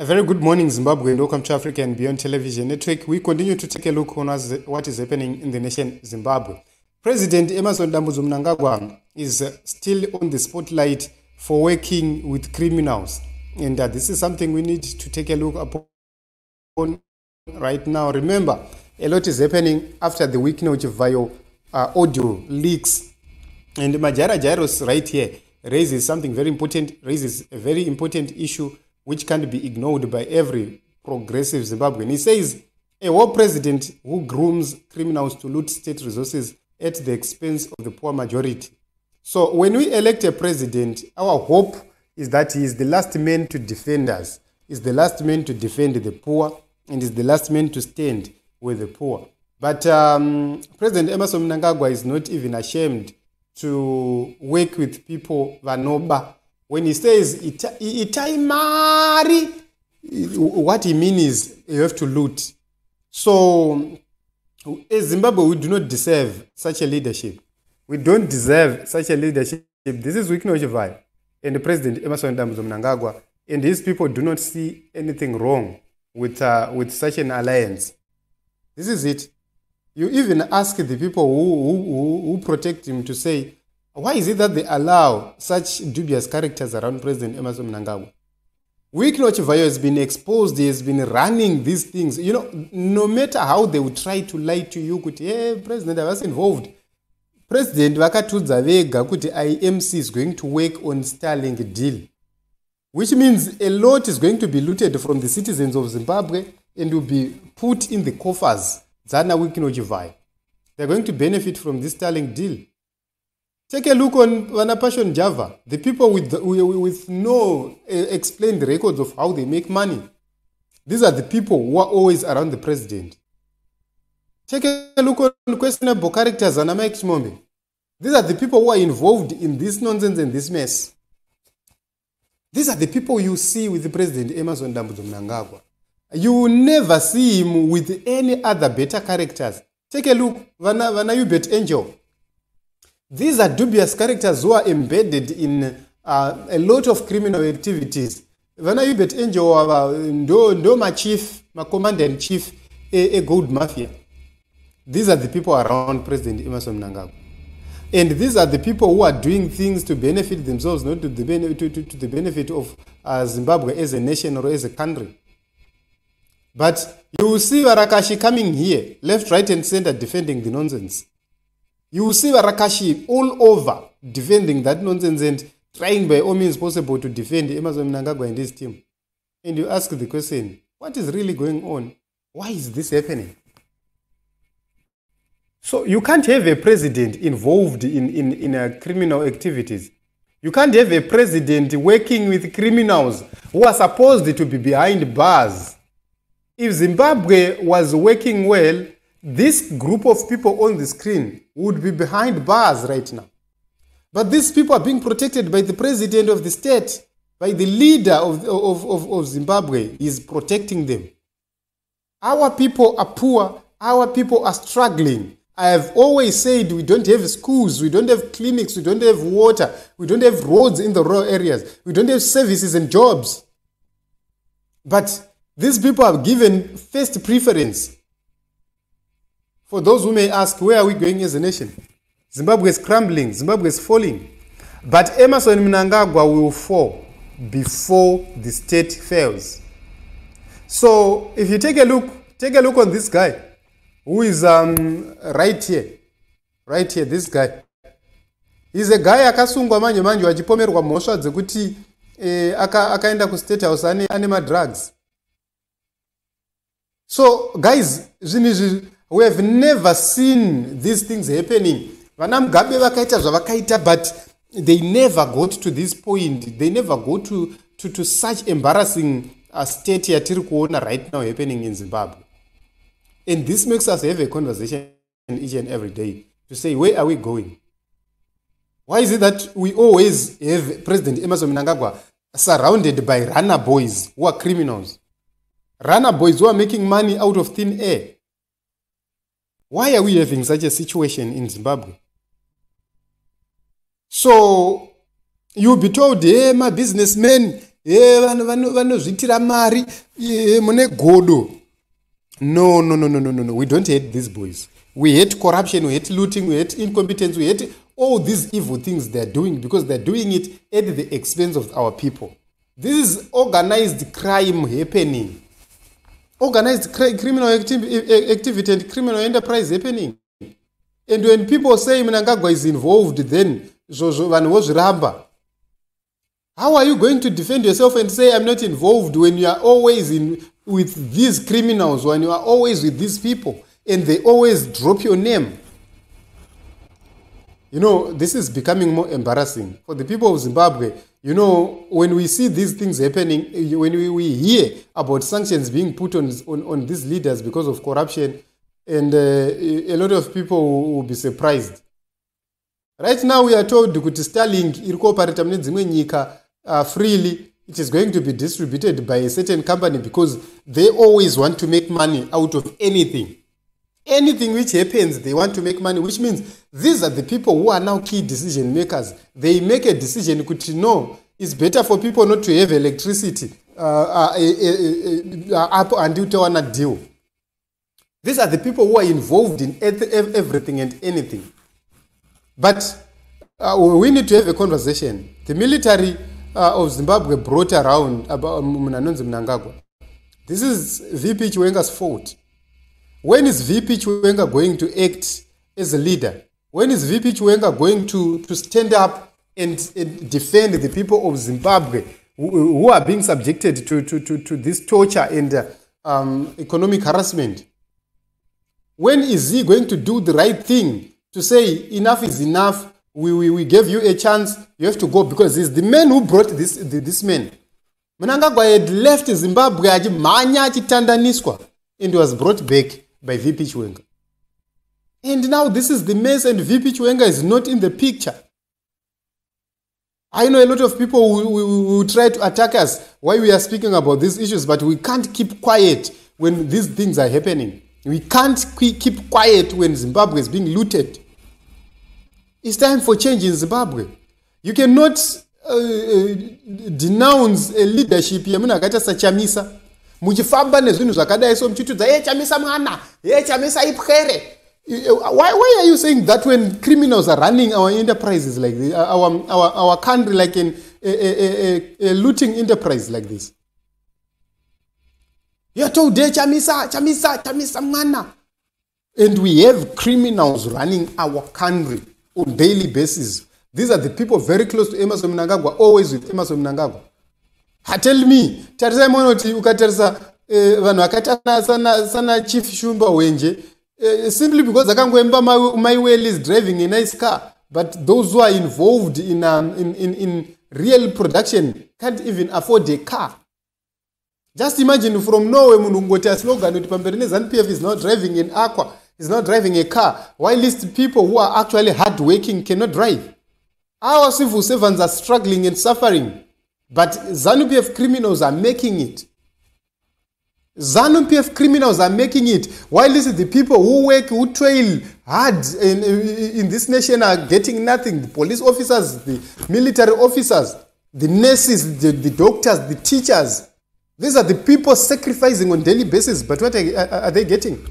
A very good morning, Zimbabwe, and welcome to Africa and Beyond Television Network. We continue to take a look on what is happening in the nation Zimbabwe. President Mnangagwa is still on the spotlight for working with criminals. And this is something we need to take a look upon right now. Remember, a lot is happening after the week of Zvava audio leaks. And Majara Jairos right here raises something very important, raises a very important issue which can't be ignored by every progressive Zimbabwean. He says, a war president who grooms criminals to loot state resources at the expense of the poor majority. So when we elect a president, our hope is that he is the last man to defend us, is the last man to defend the poor, and is the last man to stand with the poor. But President Mnangagwa is not even ashamed to work with people vanoba. When he says itaimari, what he means is you have to loot. So as Zimbabwe, we do not deserve such a leadership. We don't deserve such a leadership. This is Zvava and President Mnangagwa, and these people do not see anything wrong with such an alliance. This is it. You even ask the people who protect him to say, why is it that they allow such dubious characters around President Mnangagwa? Zvava has been exposed, he has been running these things. You know, no matter how they would try to lie to you, hey, President, I was involved. President vakatudza vega kuti IMC is going to work on Starlink deal, which means a lot is going to be looted from the citizens of Zimbabwe and will be put in the coffers. Zvava. They're going to benefit from this Starlink deal. Take a look on Vanapashon Java, the people with no explained records of how they make money. These are the people who are always around the president. Take a look on questionable characters and Mike Mombe. These are the people who are involved in this nonsense and this mess. These are the people you see with the president Mnangagwa. You will never see him with any other better characters. Take a look, Vanayubet Angel. These are dubious characters who are embedded in a lot of criminal activities. Vanayubet Angel, my chief, my commander-in-chief, a gold mafia. These are the people around President Mnangagwa. And these are the people who are doing things to benefit themselves, not to the benefit of Zimbabwe as a nation or as a country. But you will see Varakashi coming here, left, right, and center, defending the nonsense. You will see Varakashi all over defending that nonsense and trying by all means possible to defend Mnangagwa and his team. And you ask the question, what is really going on? Why is this happening? So you can't have a president involved in criminal activities. You can't have a president working with criminals who are supposed to be behind bars. If Zimbabwe was working well, this group of people on the screen would be behind bars right now. But these people are being protected by the president of the state, by the leader of Zimbabwe. He is protecting them. Our people are poor. Our people are struggling. I have always said we don't have schools, we don't have clinics, we don't have water, we don't have roads in the rural areas, we don't have services and jobs. But these people are given first preference. For those who may ask, where are we going as a nation? Zimbabwe is crumbling, Zimbabwe is falling. But Mnangagwa will fall before the state fails. So if you take a look on this guy, who is right here, this guy. He's a guy akasungwa manje wachipomerwa mhosva dzekuti akaenda ku state house ane drugs. So guys, we have never seen these things happening. Vana Mugabe vakaita zvavakaita, but they never got to this point. They never go to such embarrassing state yatiri kuona right now happening in Zimbabwe. And this makes us have a conversation each and every day to say, where are we going? Why is it that we always have President Mnangagwa surrounded by runner boys who are criminals? Runner boys who are making money out of thin air. Why are we having such a situation in Zimbabwe? So you'll be told, hey, my businessmen, vanozvitira mari mune godo. No. We don't hate these boys. We hate corruption, we hate looting, we hate incompetence, we hate all these evil things they're doing because they're doing it at the expense of our people. This is organized crime happening. Organized criminal activity and criminal enterprise happening. And when people say Mnangagwa is involved, then how are you going to defend yourself and say I'm not involved when you are always with these criminals, when you are always with these people and they always drop your name? You know, this is becoming more embarrassing for the people of Zimbabwe. You know, when we see these things happening, when we hear about sanctions being put on these leaders because of corruption, and a lot of people will be surprised. Right now we are told that Starlink freely, it is going to be distributed by a certain company because they always want to make money out of anything. Anything which happens, they want to make money, which means these are the people who are now key decision makers. They make a decision, no, it's better for people not to have electricity up until they want to deal. These are the people who are involved in everything and anything. But we need to have a conversation. The military of Zimbabwe brought around about Mnangagwa. This is VP Chiwenga's fault. When is VP Chiwenga going to act as a leader? When is VP Chiwenga going to stand up and defend the people of Zimbabwe who are being subjected to this torture and economic harassment? When is he going to do the right thing to say enough is enough, we gave you a chance, you have to go, because he's the man who brought this man. Mnangagwa had left Zimbabwe and was brought back by VP Chiwenga. And now this is the mess and VP Chiwenga is not in the picture. I know a lot of people who try to attack us while we are speaking about these issues, but we can't keep quiet when these things are happening. We can't keep quiet when Zimbabwe is being looted. It's time for change in Zimbabwe. You cannot denounce a leadership yamunakata sachamisa. Muchifamba nezvinhu zvakadai so mchitudza chamisa mwana, chamisa ipwere. Why are you saying that when criminals are running our enterprises like this, our country like a looting enterprise like this? You're told chamisa mwana. And we have criminals running our country on daily basis. These are the people very close to Emerson Mnangagwa, always with Emerson Mnangagwa. Tell me, tarisa monoti ukatarisa vanhu vakatana sana Chief Shumba Wenje simply because akangwemba my well is driving a nice car, but those who are involved in real production can't even afford a car. Just imagine from nowhere munhu ngoti slogan kuti pamberi neZANU-PF is not driving an Aqua, is not driving a car, while least people who are actually hard working cannot drive. Our civil servants are struggling and suffering, but ZANU-PF criminals are making it. ZANU-PF criminals are making it, while this is the people who work, who toil hard in this nation are getting nothing. The police officers, the military officers, the nurses, the doctors, the teachers. These are the people sacrificing on a daily basis, but what are they getting?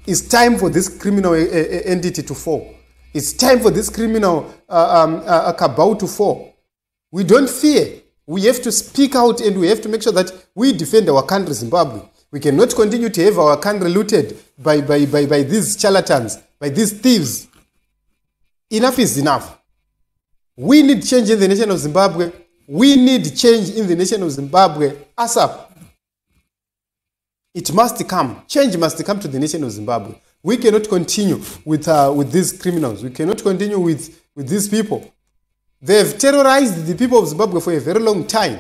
It's time for this criminal entity to fall. It's time for this criminal cabal to fall. We don't fear. We have to speak out and we have to make sure that we defend our country, Zimbabwe. We cannot continue to have our country looted by these charlatans, by these thieves. Enough is enough. We need change in the nation of Zimbabwe. We need change in the nation of Zimbabwe ASAP. It must come. Change must come to the nation of Zimbabwe. We cannot continue with these criminals. We cannot continue with these people. They have terrorized the people of Zimbabwe for a very long time.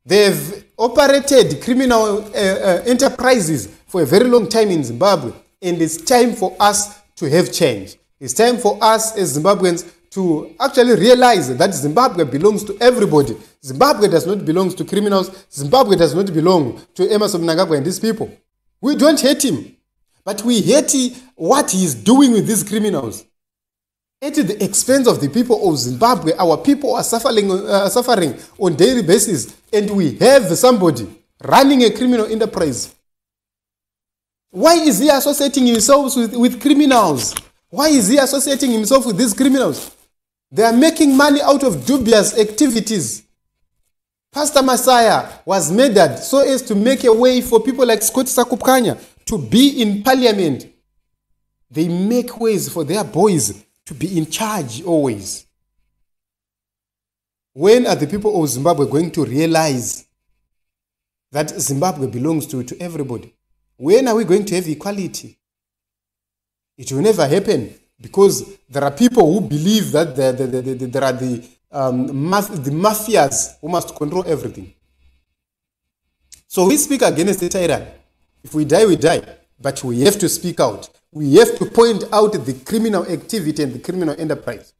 They have operated criminal enterprises for a very long time in Zimbabwe. And it's time for us to have change. It's time for us as Zimbabweans to actually realize that Zimbabwe belongs to everybody. Zimbabwe does not belong to criminals. Zimbabwe does not belong to Emerson Mnangagwa and these people. We don't hate him, but we hate what he is doing with these criminals. at the expense of the people of Zimbabwe. Our people are suffering on daily basis, and we have somebody running a criminal enterprise. Why is he associating himself with criminals? Why is he associating himself with these criminals? They are making money out of dubious activities. Pastor Messiah was murdered so as to make a way for people like Scott Sakupkanya to be in parliament. They make ways for their boys to be in charge always. When are the people of Zimbabwe going to realize that Zimbabwe belongs to everybody? When are we going to have equality? It will never happen, because there are people who believe that there are the mafias who must control everything. So we speak against the tyrant. If we die, we die. But we have to speak out. We have to point out the criminal activity and the criminal enterprise.